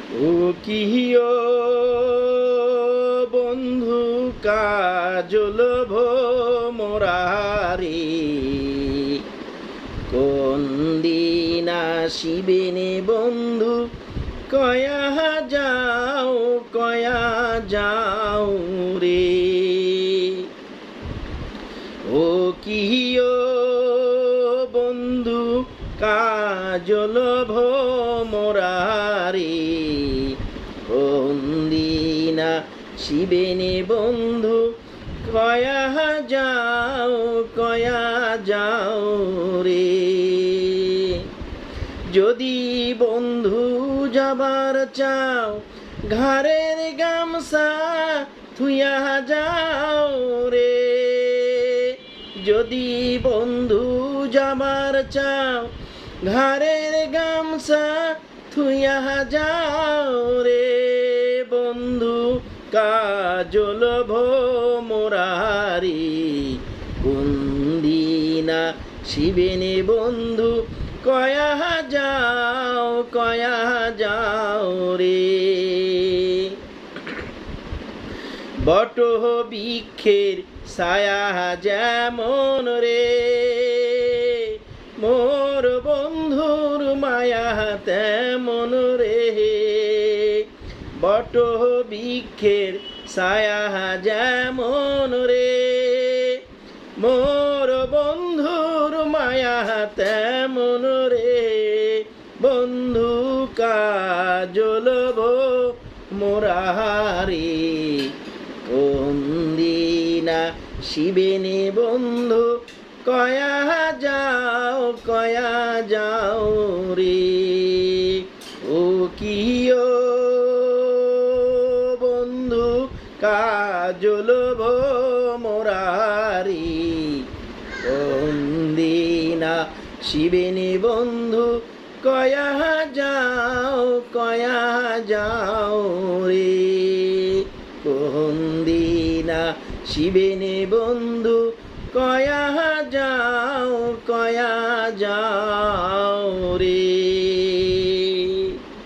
ও কিও বন্ধু কাজল ভোমরারি, কোন দিন আসিবেনে বন্ধু, কয়া যাও রে। ও কিও বন্ধু কাজল ভোমরারি, কোন দিন আসিবেনে বন্ধু, কয়া যাও রে। যদি বন্ধু যাবার চাও, ঘাড়ের গামছা থুইয়া যাও রে। যদি বন্ধু যাবার চাও, ঘাড়ের গামছা থুইয়া যাও রে। বন্ধু কাজল ভোমরারি, কোন দিন আসিবেনে বন্ধু, কয়া যাও রে। বট বৃক্ষের ছায়া যেমন রে, মোর বন্ধুর মায়া তেমন রে। বট বৃক্ষের ছায়া যেমন রে, মোর বন্ধুর মায়া তেমন রে। বন্ধু কাজল ভোমরারি, কোন দিন আসিবেনে বন্ধু, কয়া যাও রে। ও কিও বন্ধু কাজল ভোমরারি, কোন দিন আসিবেনে বন্ধু, কয়া যাও রে। কোন দিন আসিবেনে বন্ধু, কয়া যাও রে।